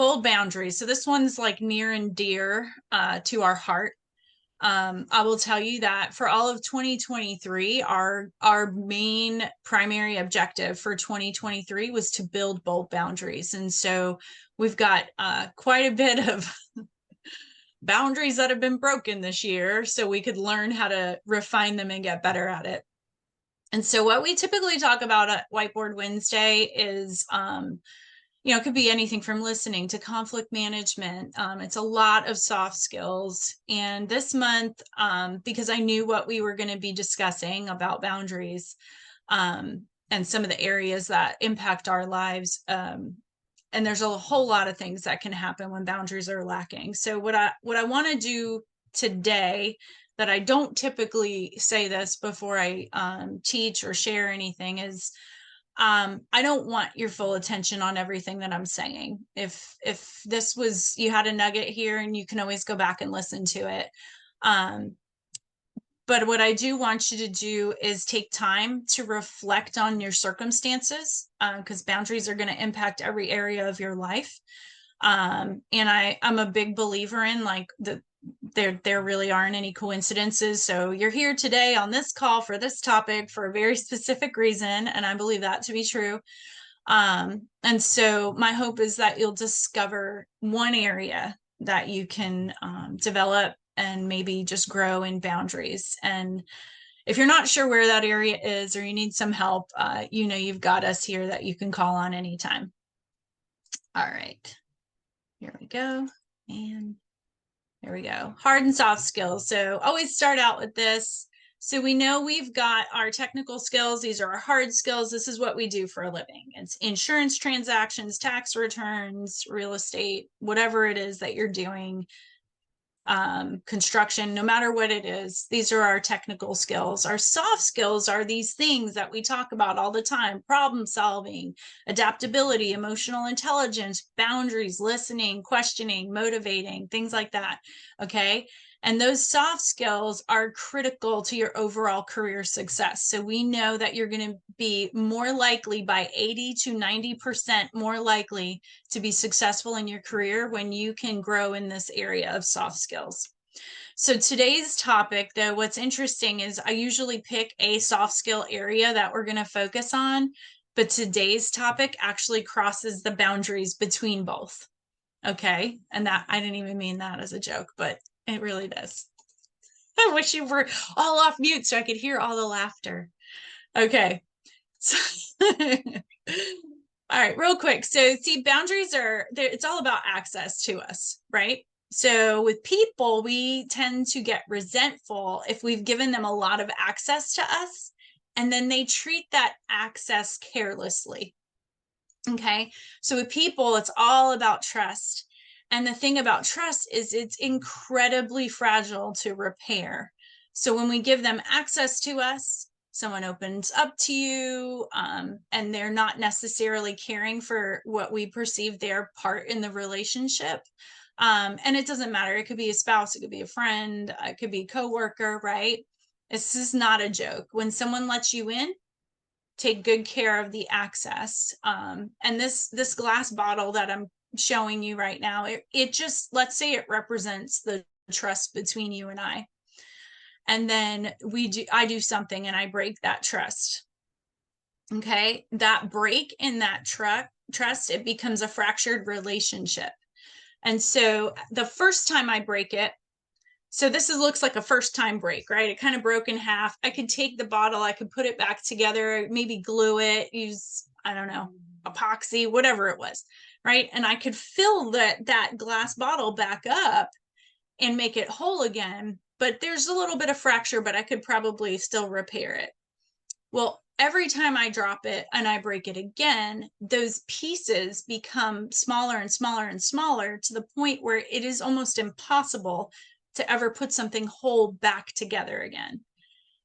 bold boundaries. So this one's like near and dear to our heart. I will tell you that for all of 2023, our main primary objective for 2023 was to build bold boundaries. And so we've got quite a bit of boundaries that have been broken this year, so we could learn how to refine them and get better at it. And so what we typically talk about at Whiteboard Wednesday is it could be anything from listening to conflict management. It's a lot of soft skills. And this month, because I knew what we were going to be discussing about boundaries and some of the areas that impact our lives, and there's a whole lot of things that can happen when boundaries are lacking. So what I want to do today, that I don't typically say this before I teach or share anything, is I don't want your full attention on everything that I'm saying. If this was, you had a nugget here, and you can always go back and listen to it. But what I do want you to do is take time to reflect on your circumstances, because boundaries are going to impact every area of your life. And I'm a big believer in like there really aren't any coincidences. So you're here today on this call for this topic for a very specific reason, and I believe that to be true. And so my hope is that you'll discover one area that you can develop and maybe just grow in boundaries. And if you're not sure where that area is, or you need some help, you've got us here that you can call on anytime. All right, here we go. And there we go. Hard and soft skills. So always start out with this. So we know we've got our technical skills. These are our hard skills. This is what we do for a living. It's insurance transactions, tax returns, real estate, whatever it is that you're doing, construction, no matter what it is. These are our technical skills. Our soft skills are these things that we talk about all the time: problem solving, adaptability, emotional intelligence, boundaries, listening, questioning, motivating, things like that. Okay. And those soft skills are critical to your overall career success. So we know that you're going to be more likely, by 80 to 90% more likely, to be successful in your career when you can grow in this area of soft skills. So today's topic, though, what's interesting is I usually pick a soft skill area that we're going to focus on, but today's topic actually crosses the boundaries between both. Okay. And that, I didn't even mean that as a joke, but it really does. I wish you were all off mute so I could hear all the laughter. Okay. So all right, real quick. So see, boundaries it's all about access to us, right? So with people, we tend to get resentful if we've given them a lot of access to us, and then they treat that access carelessly. Okay. So with people, it's all about trust. And the thing about trust is it's incredibly fragile to repair. So when we give them access to us, someone opens up to you, and they're not necessarily caring for what we perceive their part in the relationship. And it doesn't matter. It could be a spouse, it could be a friend, it could be a coworker, right? This is not a joke. When someone lets you in, take good care of the access. And this glass bottle that I'm showing you right now, it just, let's say it represents the trust between you and I. And then I do something and I break that trust. Okay. That break in that trust, it becomes a fractured relationship. And so the first time I break it, so this looks like a first time break, right? It kind of broke in half. I could take the bottle, I could put it back together, maybe glue it, use, I don't know, epoxy, whatever it was, right? And I could fill that glass bottle back up and make it whole again. But there's a little bit of fracture, but I could probably still repair it. Well, every time I drop it and I break it again, those pieces become smaller and smaller and smaller, to the point where it is almost impossible to ever put something whole back together again.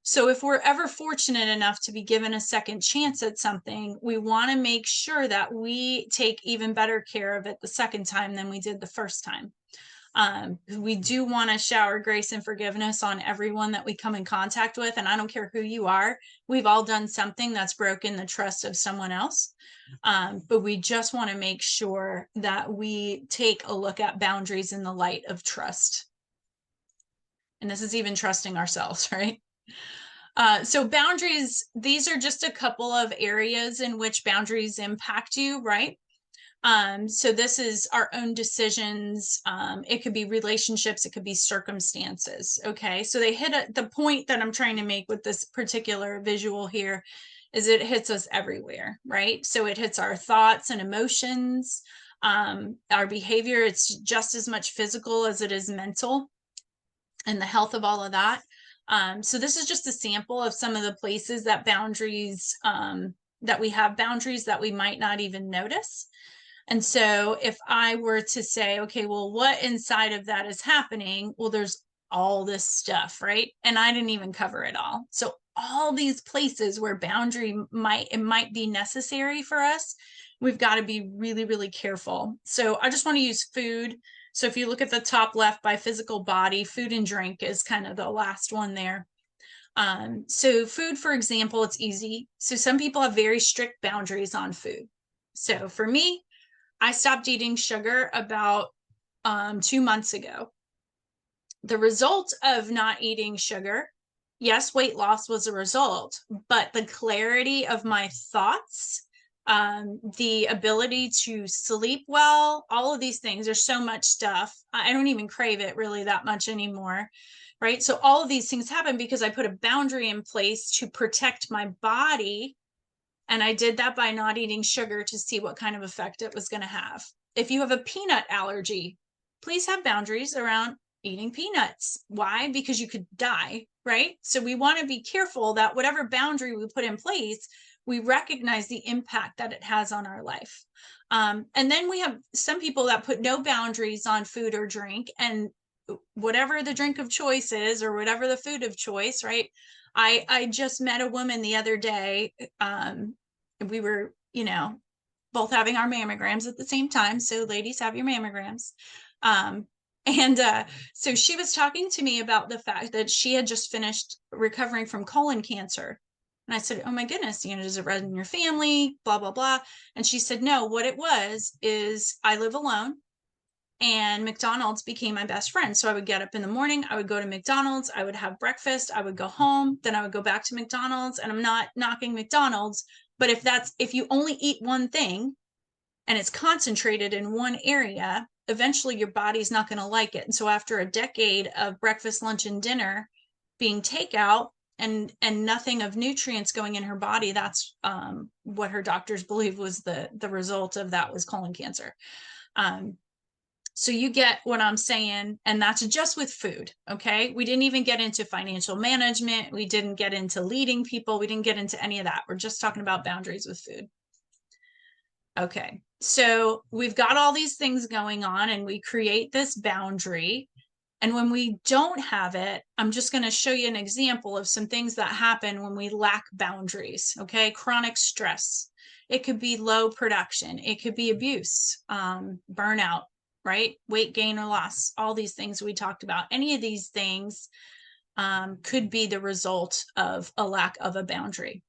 So if we're ever fortunate enough to be given a second chance at something, we want to make sure that we take even better care of it the second time than we did the first time. We do want to shower grace and forgiveness on everyone that we come in contact with. And I don't care who you are. We've all done something that's broken the trust of someone else. But we just want to make sure that we take a look at boundaries in the light of trust. And this is even trusting ourselves, right? So boundaries, these are just a couple of areas in which boundaries impact you, right? So this is our own decisions. It could be relationships, it could be circumstances. Okay. So they hit the point that I'm trying to make with this particular visual here is it hits us everywhere, right? So it hits our thoughts and emotions, our behavior. It's just as much physical as it is mental, and the health of all of that. So this is just a sample of some of the places that boundaries, that we have boundaries that we might not even notice. And so if I were to say, okay, well, what inside of that is happening? Well, there's all this stuff, right? And I didn't even cover it all. So all these places where boundary might be necessary for us, we've got to be really, really careful. So I just want to use food. So if you look at the top left by physical body, food and drink is kind of the last one there. So food, for example, it's easy. So some people have very strict boundaries on food. So for me, I stopped eating sugar about 2 months ago. The result of not eating sugar, yes, weight loss was a result, but the clarity of my thoughts, the ability to sleep well, all of these things, there's so much stuff. I don't even crave it really that much anymore, right? So all of these things happen because I put a boundary in place to protect my body. And I did that by not eating sugar to see what kind of effect it was going to have. If you have a peanut allergy, please have boundaries around eating peanuts. Why? Because you could die, right? So we want to be careful that whatever boundary we put in place, we recognize the impact that it has on our life. And then we have some people that put no boundaries on food or drink, and whatever the drink of choice is or whatever the food of choice, right? I just met a woman the other day. We were, both having our mammograms at the same time. So ladies, have your mammograms. So she was talking to me about the fact that she had just finished recovering from colon cancer. And I said, oh my goodness, does it run in your family? Blah, blah, blah. And she said, no, what it was is I live alone. And McDonald's became my best friend. So I would get up in the morning, I would go to McDonald's, I would have breakfast, I would go home, then I would go back to McDonald's. And I'm not knocking McDonald's, but if you only eat one thing and it's concentrated in one area, eventually your body's not going to like it. And so after a decade of breakfast, lunch, and dinner being takeout and nothing of nutrients going in her body, that's what her doctors believe was the result of that was colon cancer. So you get what I'm saying, and that's just with food, okay? We didn't even get into financial management. We didn't get into leading people. We didn't get into any of that. We're just talking about boundaries with food. Okay, so we've got all these things going on, and we create this boundary. And when we don't have it, I'm just going to show you an example of some things that happen when we lack boundaries, okay? Chronic stress. It could be low production. It could be abuse, burnout, right? Weight gain or loss, all these things we talked about. Any of these things could be the result of a lack of a boundary.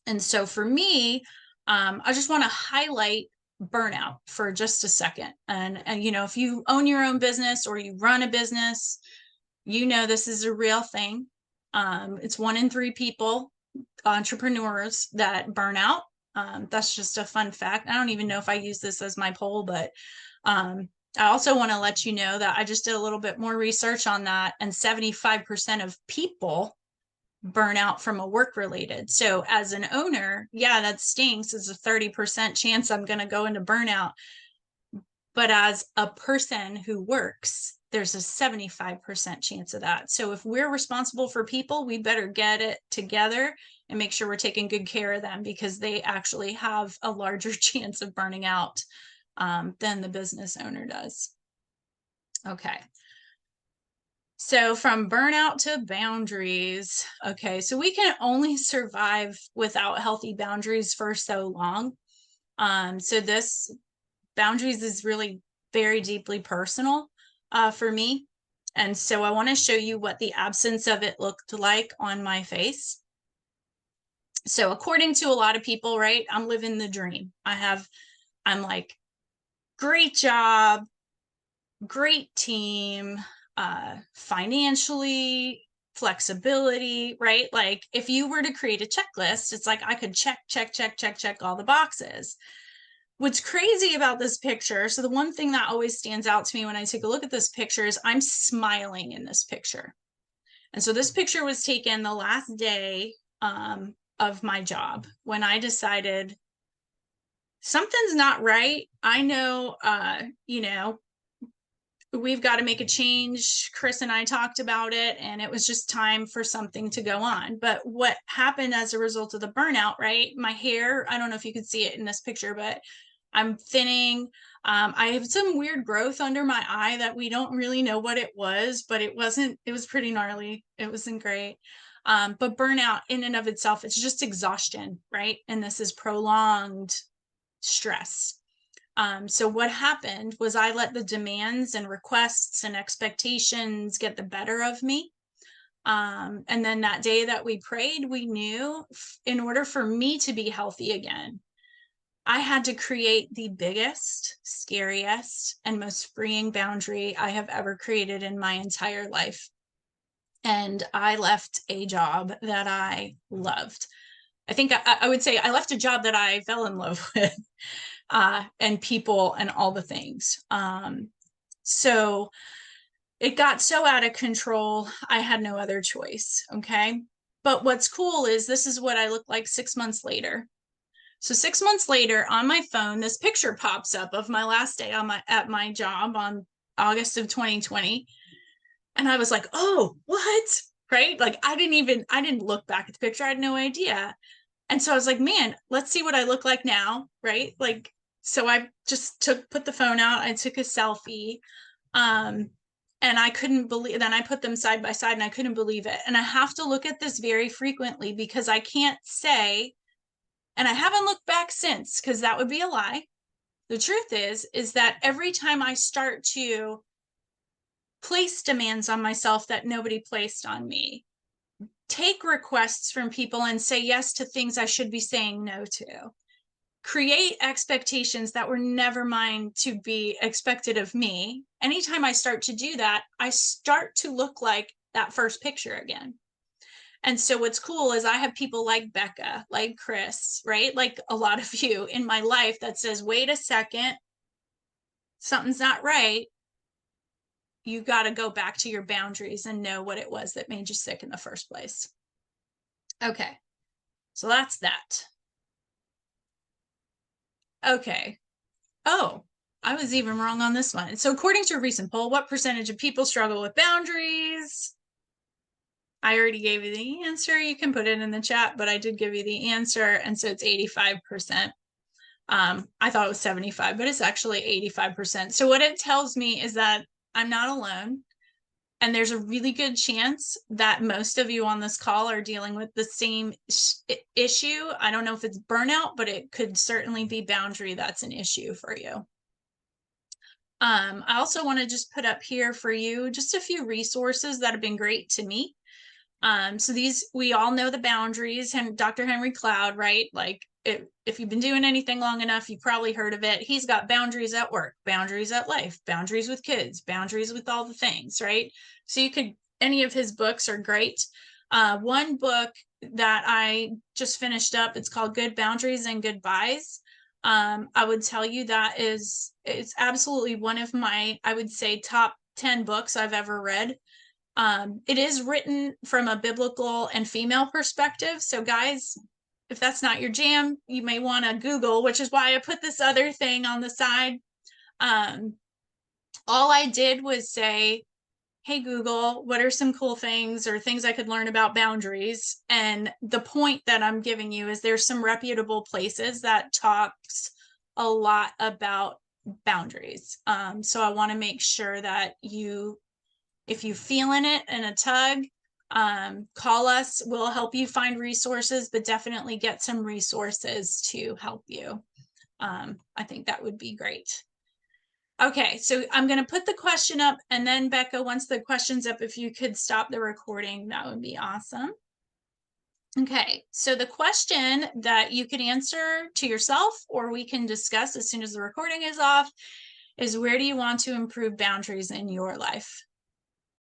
And so for me, I just want to highlight burnout for just a second. And if you own your own business or you run a business, this is a real thing. It's 1 in 3 people, entrepreneurs, that burn out. That's just a fun fact. I don't even know if I use this as my poll, but I also want to let you know that I just did a little bit more research on that, and 75% of people burn out from a work related. So as an owner, yeah, that stinks. It's a 30% chance I'm going to go into burnout. But as a person who works, there's a 75% chance of that. So if we're responsible for people, we better get it together and make sure we're taking good care of them, because they actually have a larger chance of burning out than the business owner does. Okay. So from burnout to boundaries. Okay. So we can only survive without healthy boundaries for so long. So this boundaries is really very deeply personal. for me. And so I want to show you what the absence of it looked like on my face. So according to a lot of people, right, I'm living the dream. I'm like, great job, great team, financially, flexibility, right? Like if you were to create a checklist, it's like I could check all the boxes. What's crazy about this picture, so the one thing that always stands out to me when I take a look at this picture is I'm smiling in this picture. And so this picture was taken the last day of my job when I decided something's not right. I know, we've got to make a change. Chris and I talked about it, and it was just time for something to go on. But what happened as a result of the burnout, right? My hair, I don't know if you could see it in this picture, but I'm thinning. I have some weird growth under my eye that we don't really know what it was, but it was pretty gnarly. It wasn't great. But burnout in and of itself, it's just exhaustion, right? And this is prolonged stress. So what happened was I let the demands and requests and expectations get the better of me. And then that day that we prayed, we knew in order for me to be healthy again, I had to create the biggest, scariest, and most freeing boundary I have ever created in my entire life. And I left a job that I loved. I think I would say I left a job that I fell in love with. And people and all the things. So it got so out of control, I had no other choice. Okay. But what's cool is this is what I look like 6 months later. So 6 months later on my phone, this picture pops up of my last day at my job on August of 2020. And I was like, oh, what? Right? Like I didn't look back at the picture. I had no idea. And so I was like, man, let's see what I look like now. Right. Like, so I just put the phone out. I took a selfie. And I couldn't believe, then I put them side by side and I couldn't believe it. And I have to look at this very frequently because I can't say, and I haven't looked back since because that would be a lie. The truth is that every time I start to place demands on myself that nobody placed on me, take requests from people and say yes to things I should be saying no to, create expectations that were never mine to be expected of me. Anytime I start to do that, I start to look like that first picture again. And so what's cool is I have people like Becca, like Chris, right? Like a lot of you in my life that says, wait a second, something's not right. You got to go back to your boundaries and know what it was that made you sick in the first place. Okay, so that's that. Okay. Oh, I was even wrong on this one. So according to a recent poll, what percentage of people struggle with boundaries? I already gave you the answer. You can put it in the chat, but I did give you the answer. And so it's 85%. I thought it was 75, but it's actually 85%. So what it tells me is that I'm not alone. And there's a really good chance that most of you on this call are dealing with the same issue. I don't know if it's burnout, but it could certainly be boundary that's an issue for you. I also want to just put up here for you just a few resources that have been great to me. So these, we all know the boundaries, and Dr. Henry Cloud, right? Like if you've been doing anything long enough, you've probably heard of it. He's got boundaries at work, boundaries at life, boundaries with kids, boundaries with all the things, right? So you could, any of his books are great. One book that I just finished up, it's called Good Boundaries and Goodbyes. I would tell you that it's absolutely one of my, I would say, top 10 books I've ever read. It is written from a biblical and female perspective. So guys, if that's not your jam, you may want to Google, which is why I put this other thing on the side. All I did was say, hey, Google, what are some cool things or things I could learn about boundaries? And the point that I'm giving you is there's some reputable places that talks a lot about boundaries. So I want to make sure that if you feeling it in a tug, call us. We'll help you find resources, but definitely get some resources to help you. I think that would be great. Okay, so I'm going to put the question up, and then Becca, once the question's up, if you could stop the recording, that would be awesome. Okay, so the question that you can answer to yourself, or we can discuss as soon as the recording is off, is where do you want to improve boundaries in your life?